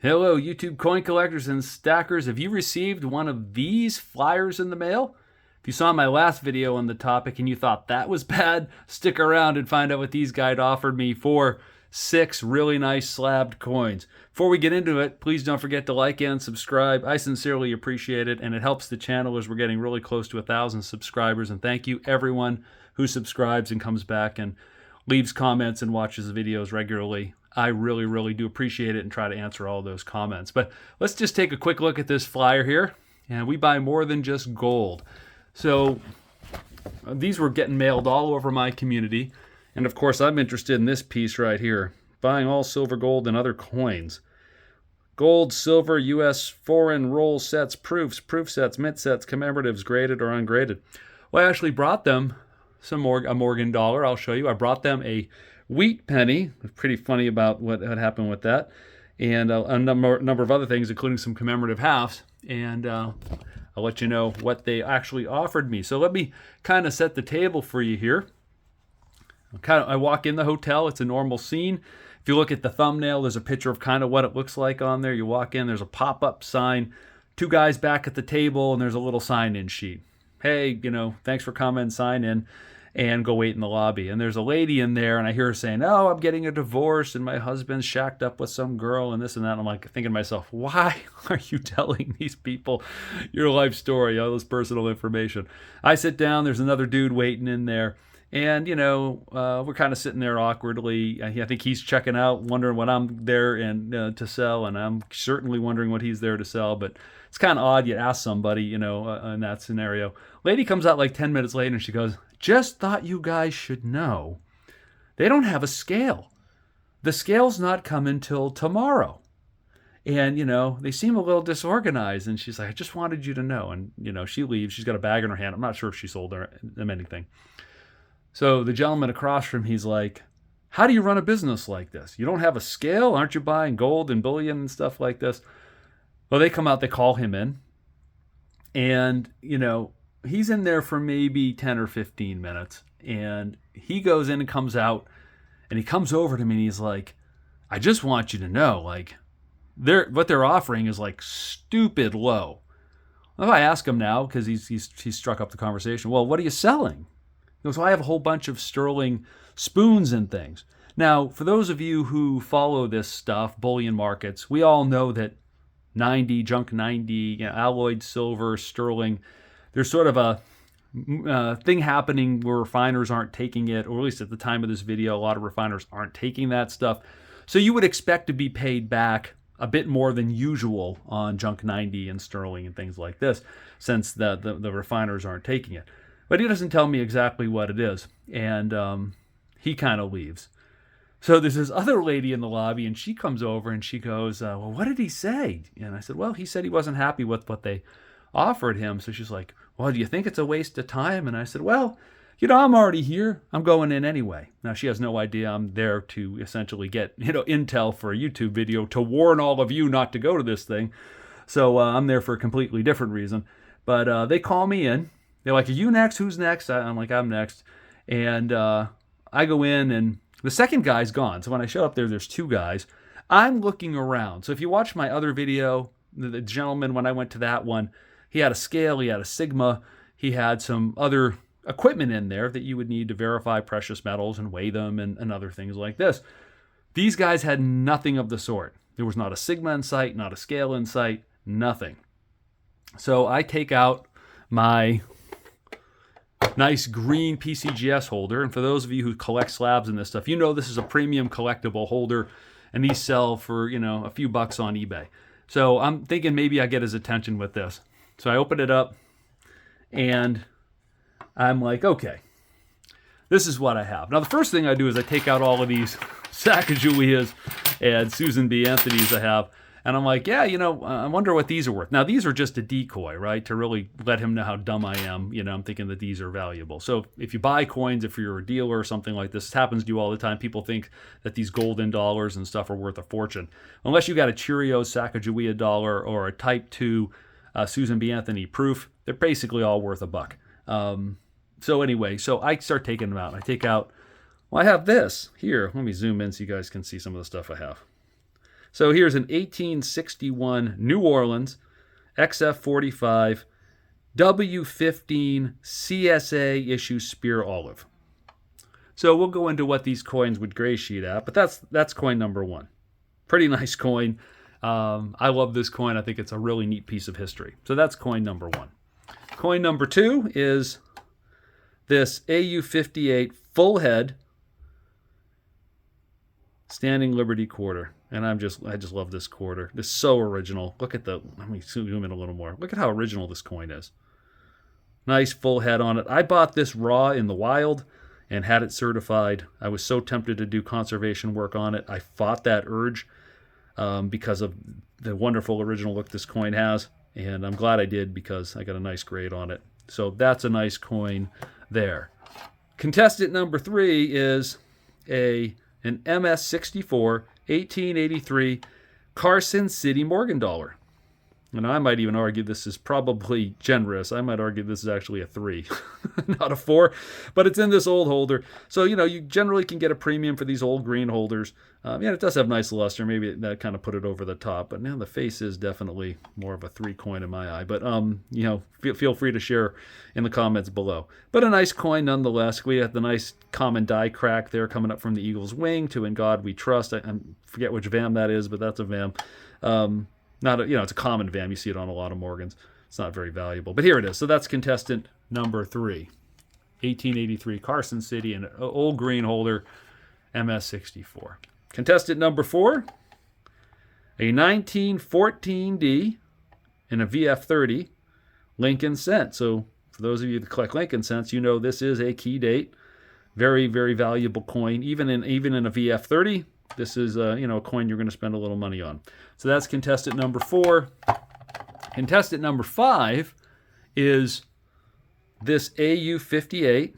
Hello, YouTube coin collectors and stackers. Have you received one of these flyers in the mail? If you saw my last video on the topic and you thought that was bad, stick around and find out what these guys offered me for 6 really nice slabbed coins. Before we get into it, please don't forget to like and subscribe. I sincerely appreciate it, and it helps the channel as we're getting really close to 1,000 subscribers. And thank you everyone who subscribes and comes back and leaves comments and watches the videos regularly. I really, really do appreciate it and try to answer all those comments. But let's just take a quick look at this flyer here. And we buy more than just gold. So these were getting mailed all over my community. And of course, I'm interested in this piece right here. Buying all silver, gold, and other coins. Gold, silver, U.S. foreign roll sets, proofs, proof sets, mint sets, commemoratives, graded or ungraded. Well, I actually brought them a Morgan dollar. I'll show you. I brought them a wheat penny. Pretty funny about what had happened with that. And a number of other things, including some commemorative halves. And I'll let you know what they actually offered me. So let me kind of set the table for you here. I walk in the hotel. It's a normal scene. If you look at the thumbnail, there's a picture of kind of what it looks like on there. You walk in, there's a pop-up sign, 2 guys back at the table, and there's a little sign-in sheet. Hey, thanks for coming, sign in, and go wait in the lobby. And there's a lady in there, and I hear her saying, oh, I'm getting a divorce, and my husband's shacked up with some girl, and this and that. And I'm like thinking to myself, why are you telling these people your life story, all this personal information? I sit down, there's another dude waiting in there. And, we're kind of sitting there awkwardly. I think he's checking out, wondering what I'm there and to sell, and I'm certainly wondering what he's there to sell. But it's kind of odd you ask somebody, in that scenario. Lady comes out like 10 minutes later, and she goes, just thought you guys should know. They don't have a scale. The scale's not coming till tomorrow. And, they seem a little disorganized. And she's like, I just wanted you to know. And, she leaves. She's got a bag in her hand. I'm not sure if she sold them anything. So the gentleman across from he's like, how do you run a business like this? You don't have a scale? Aren't you buying gold and bullion and stuff like this? Well, they come out, they call him in. And, he's in there for maybe 10 or 15 minutes. And he goes in and comes out. And he comes over to me and he's like, I just want you to know, what they're offering is stupid low. Well, I ask him now, because he's struck up the conversation, well, what are you selling? He goes, well, I have a whole bunch of sterling spoons and things. Now, for those of you who follow this stuff, bullion markets, we all know that 90, junk 90, alloyed silver, sterling, there's sort of a thing happening where refiners aren't taking it, or at least at the time of this video, a lot of refiners aren't taking that stuff. So you would expect to be paid back a bit more than usual on junk 90 and sterling and things like this, since the refiners aren't taking it. But he doesn't tell me exactly what it is, and he kind of leaves. So there's this other lady in the lobby, and she comes over, and she goes, well, what did he say? And I said, well, he said he wasn't happy with what they offered him. So she's like, well, do you think it's a waste of time? And I said, well, I'm already here. I'm going in anyway. Now, she has no idea I'm there to essentially get, intel for a YouTube video to warn all of you not to go to this thing. So I'm there for a completely different reason. But they call me in. They're like, are you next? Who's next? I'm like, I'm next. And I go in, and the second guy's gone. So when I show up there's 2 guys. I'm looking around. So if you watch my other video, the gentleman, when I went to that one, he had a scale, he had a Sigma, he had some other equipment in there that you would need to verify precious metals and weigh them and other things like this. These guys had nothing of the sort. There was not a Sigma in sight, not a scale in sight, nothing. So I take out my nice green PCGS holder. And for those of you who collect slabs and this stuff, this is a premium collectible holder, and these sell for, a few bucks on eBay. So I'm thinking maybe I get his attention with this. So I open it up, and I'm like, okay, this is what I have. Now, the first thing I do is I take out all of these Sacagaweas and Susan B. Anthony's I have. And I'm like, yeah, I wonder what these are worth. Now, these are just a decoy, right? To really let him know how dumb I am. I'm thinking that these are valuable. So if you buy coins, if you're a dealer or something like this happens to you all the time. People think that these golden dollars and stuff are worth a fortune. Unless you got a Cheerios Sacagawea dollar or a Type 2 Susan B. Anthony proof, they're basically all worth $1. So anyway, so I start taking them out. I take out, well, I have this here. Let me zoom in so you guys can see some of the stuff I have. So here's an 1861 New Orleans XF45 W15 CSA issue Spear Olive. So we'll go into what these coins would gray sheet at, but that's coin number one. Pretty nice coin. I love this coin. I think it's a really neat piece of history. So that's coin number one. Coin number two is this AU58 full head Standing Liberty quarter. And I just love this quarter. This is so original. Look at let me zoom in a little more. Look at how original this coin is. Nice full head on it. I bought this raw in the wild and had it certified. I was so tempted to do conservation work on it. I fought that urge because of the wonderful original look this coin has. And I'm glad I did because I got a nice grade on it. So that's a nice coin there. Contestant number three is an MS64 1883 Carson City Morgan dollar. And I might even argue this is probably generous. I might argue this is actually a 3, not a 4, but it's in this old holder. So, you generally can get a premium for these old green holders. It does have nice luster. Maybe that kind of put it over the top. But now the face is definitely more of a 3 coin in my eye. But, feel free to share in the comments below. But a nice coin nonetheless. We have the nice common die crack there coming up from the eagle's wing to In God We Trust. I forget which VAM that is, but that's a VAM. It's a common VAM. You see it on a lot of Morgans. It's not very valuable, but here it is. So that's contestant number 3, 1883 Carson City, and old green holder, MS64. Contestant number 4, a 1914D and a VF30 Lincoln cent. So for those of you that collect Lincoln cents, this is a key date. Very, very valuable coin. Even in a VF30. This is a coin you're going to spend a little money on. So that's contestant number 4. Contestant number 5 is this AU58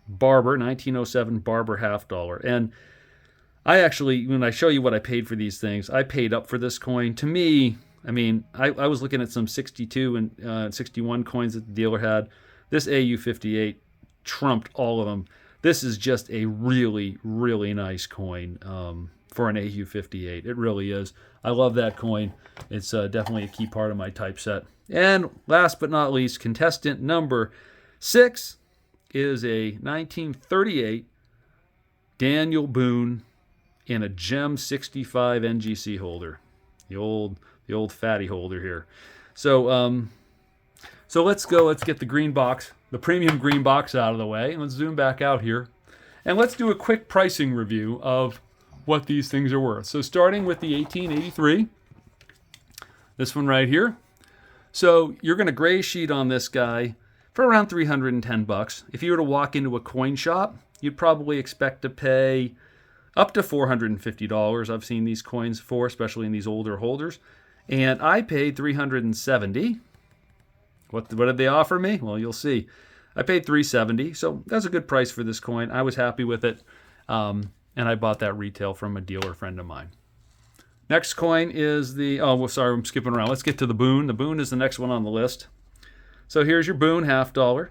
Barber, 1907 Barber half dollar. And I actually, when I show you what I paid for these things, I paid up for this coin. To me, I was looking at some 62 and 61 coins that the dealer had. This AU58 trumped all of them. This is just a really, really nice coin for an AU58. It really is. I love that coin. It's definitely a key part of my typeset. And last but not least, contestant number 6 is a 1938 Daniel Boone in a Gem 65 NGC holder. The old fatty holder here. So let's go. Let's get the green box, the premium green box out of the way, and let's zoom back out here. And let's do a quick pricing review of what these things are worth. So starting with the 1883, this one right here. So you're going to gray sheet on this guy for around $310. If you were to walk into a coin shop, you'd probably expect to pay up to $450. I've seen these coins for, especially in these older holders. And I paid $370. What did they offer me? Well, you'll see. I paid $370, so that's a good price for this coin. I was happy with it, and I bought that retail from a dealer friend of mine. Next coin is sorry, I'm skipping around. Let's get to the Boone. The Boone is the next one on the list. So here's your Boone half dollar.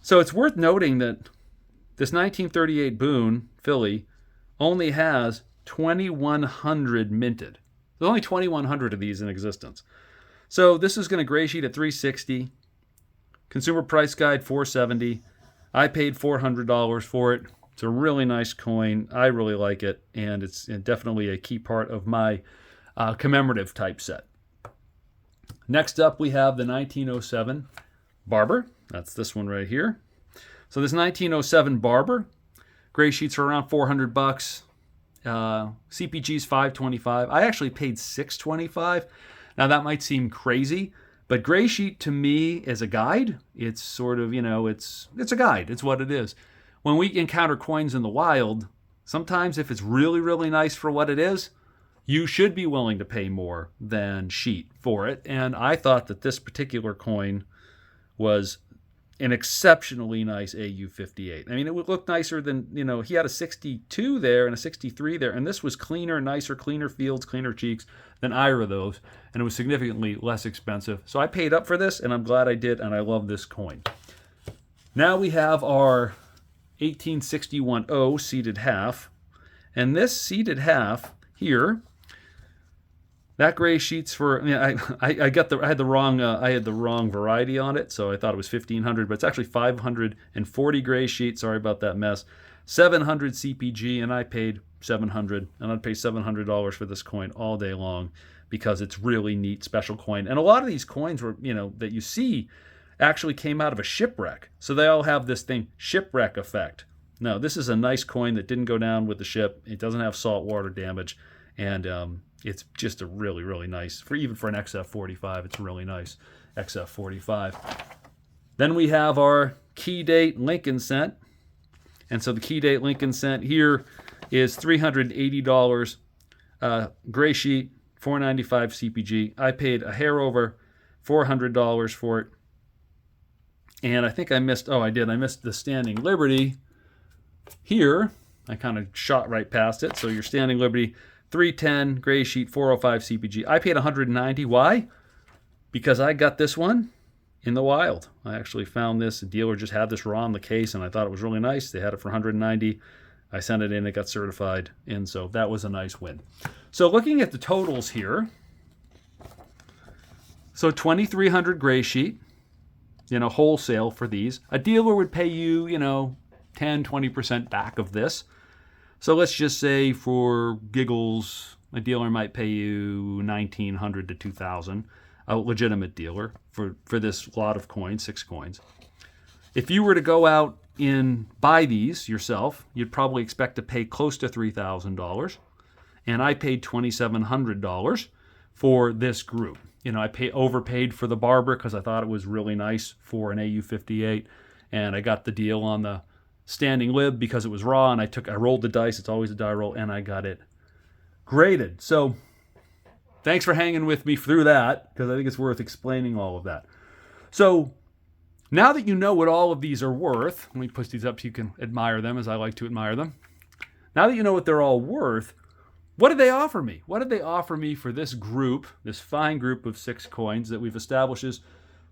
So it's worth noting that this 1938 Boone Philly only has 2,100 minted. There's only 2,100 of these in existence. So this is going to gray sheet at $360. Consumer price guide $470. I paid $400 for it. It's a really nice coin. I really like it, and it's definitely a key part of my commemorative type set. Next up, we have the 1907 Barber. That's this one right here. So this 1907 Barber, gray sheets are around $400. CPG's $525. I actually paid $625. Now that might seem crazy, but gray sheet to me is a guide. It's sort of, it's a guide. It's what it is. When we encounter coins in the wild, sometimes if it's really, really nice for what it is, you should be willing to pay more than sheet for it. And I thought that this particular coin was an exceptionally nice AU58. I mean, it would look nicer than, he had a 62 there and a 63 there, and this was cleaner, nicer, cleaner fields, cleaner cheeks than either of those, and it was significantly less expensive. So I paid up for this, and I'm glad I did, and I love this coin. Now we have our 1861 O seated half, and this seated half here. That gray sheet's for, I had the wrong variety on it, so I thought it was 1,500, but it's actually 540 gray sheet. Sorry about that mess. 700 CPG, and I paid 700, and I'd pay $700 for this coin all day long because it's really neat, special coin. And a lot of these coins were, that you see actually came out of a shipwreck. So they all have this thing, shipwreck effect. No, this is a nice coin that didn't go down with the ship. It doesn't have saltwater damage, and it's just a really, really nice, even for an XF45, it's really nice XF45. Then we have our key date Lincoln cent. And so the key date Lincoln cent here is $380, gray sheet, $495 CPG. I paid a hair over $400 for it. And I think I missed the Standing Liberty here. I kind of shot right past it. So your Standing Liberty, 310, gray sheet, 405 CPG. I paid $190. Why? Because I got this one in the wild. I actually found this. The dealer just had this raw in the case, and I thought it was really nice. They had it for $190. I sent it in. It got certified, and so that was a nice win. So looking at the totals here, so 2,300 gray sheet, wholesale for these. A dealer would pay you, 10, 20% back of this. So let's just say for giggles, a dealer might pay you $1,900 to $2,000, a legitimate dealer for this lot of coins, 6 coins. If you were to go out and buy these yourself, you'd probably expect to pay close to $3,000. And I paid $2,700 for this group. I overpaid for the Barber because I thought it was really nice for an AU58, and I got the deal on the Standing Lib because it was raw, and I rolled the dice. It's always a die roll, and I got it graded. So thanks for hanging with me through that, because I think it's worth explaining all of that. So now that you know what all of these are worth, let me push these up so you can admire them as I like to admire them. Now that you know what they're all worth, what did they offer me? What did they offer me for this group, this fine group of 6 coins that we've established is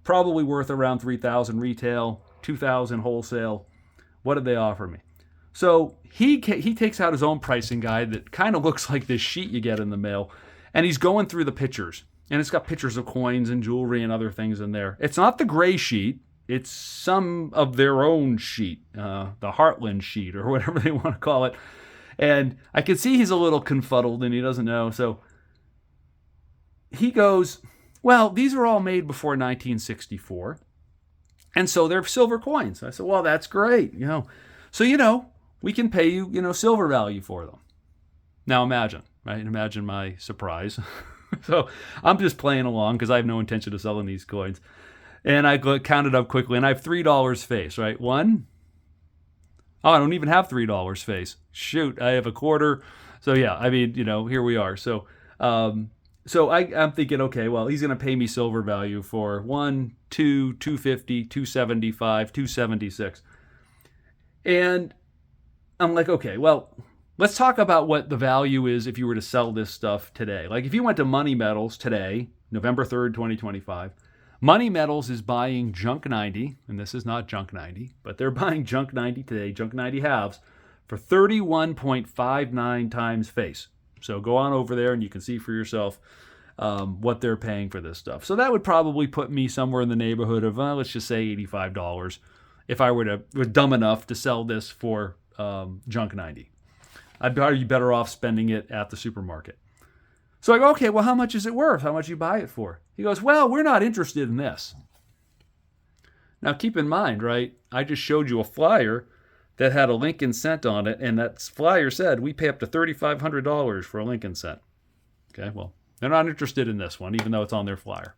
probably worth around $3,000 retail, $2,000 wholesale? What did they offer me? So he takes out his own pricing guide that kind of looks like this sheet you get in the mail, and he's going through the pictures. And it's got pictures of coins and jewelry and other things in there. It's not the gray sheet. It's some of their own sheet, the Heartland sheet or whatever they want to call it. And I can see he's a little confuddled and he doesn't know. So he goes, well, these are all made before 1964. And so they're silver coins. I said, well, that's great. So, we can pay you, silver value for them. Now imagine, right? Imagine my surprise. So I'm just playing along because I have no intention of selling these coins. And I counted up quickly, and I have $3 face, right? One. Oh, I don't even have $3 face. Shoot, I have a quarter. So yeah, here we are. So I'm thinking, okay, well, he's going to pay me silver value for 1, 2, 250, 275, 276. And I'm like, okay, well, let's talk about what the value is if you were to sell this stuff today. Like if you went to Money Metals today, November 3rd, 2025, Money Metals is buying Junk 90, and this is not Junk 90, but they're buying Junk 90 today, Junk 90 halves, for 31.59 times face. So go on over there and you can see for yourself what they're paying for this stuff. So that would probably put me somewhere in the neighborhood of, let's just say $85 if I was dumb enough to sell this for Junk 90. I'd be better off spending it at the supermarket. So I go, okay, well, how much is it worth? How much you buy it for? He goes, well, we're not interested in this. Now, keep in mind, right, I just showed you a flyer that had a Lincoln cent on it, and that flyer said we pay up to $3,500 for a Lincoln cent. Okay, well, they're not interested in this one, even though it's on their flyer.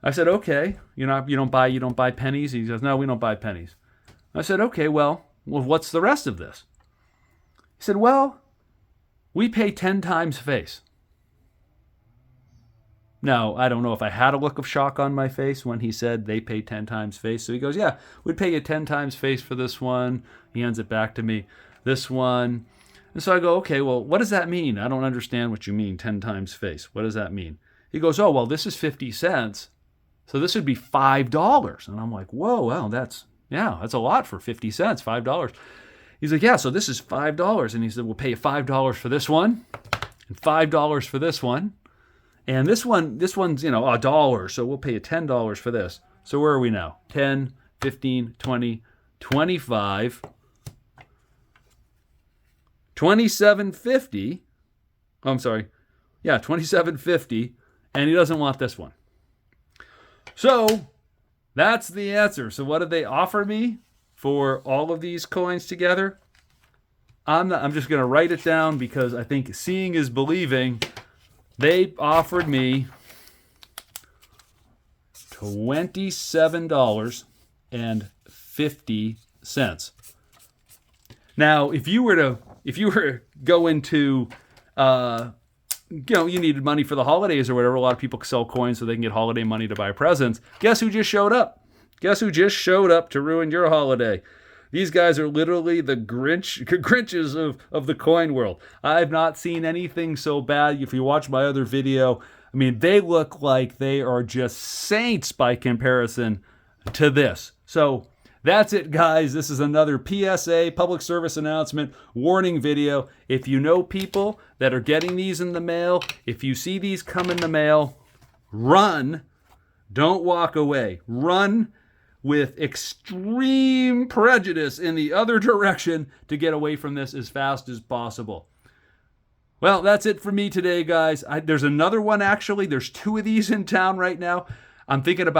I said, okay, you don't buy pennies? He says, no, we don't buy pennies. I said, okay, well, what's the rest of this? He said, well, we pay 10 times face. Now, I don't know if I had a look of shock on my face when he said they pay 10 times face. So he goes, yeah, we'd pay you 10 times face for this one. He hands it back to me. This one. And so I go, okay, well, what does that mean? I don't understand what you mean, 10 times face. What does that mean? He goes, oh, well, this is 50 cents. So this would be $5. And I'm like, whoa, well, that's a lot for 50 cents, $5. He's like, yeah, so this is $5. And he said, we'll pay you $5 for this one and $5 for this one. And this one's, $1, so we'll pay you $10 for this. So where are we now? 10, 15, 20, 25, $27.50. I'm sorry. Yeah, $27.50. And he doesn't want this one. So that's the answer. So what did they offer me for all of these coins together? I'm just going to write it down because I think seeing is believing. They offered me $27.50. Now, if you were to go into, you needed money for the holidays or whatever. A lot of people sell coins so they can get holiday money to buy presents. Guess who just showed up? Guess who just showed up to ruin your holiday? These guys are literally the Grinches of the coin world. I've not seen anything so bad. If you watch my other video, I mean, they look like they are just saints by comparison to this. So that's it, guys. This is another PSA, public service announcement, warning video. If you know people that are getting these in the mail, if you see these come in the mail, run. Don't walk away. Run with extreme prejudice in the other direction to get away from this as fast as possible. Well, that's it for me today, guys. There's another one, actually. There's 2 of these in town right now. I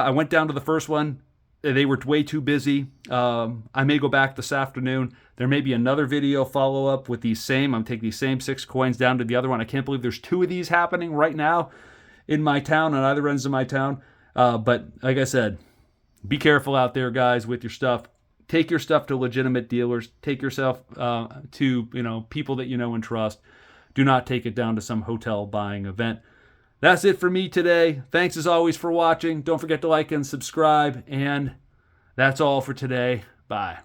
went down to the first one. They were way too busy. I may go back this afternoon. There may be another video follow-up with these same. I'm taking these same 6 coins down to the other one. I can't believe there's 2 of these happening right now in my town, on either ends of my town. But like I said, be careful out there, guys, with your stuff. Take your stuff to legitimate dealers. Take yourself to people that you know and trust. Do not take it down to some hotel buying event. That's it for me today. Thanks as always for watching. Don't forget to like and subscribe. And that's all for today. Bye.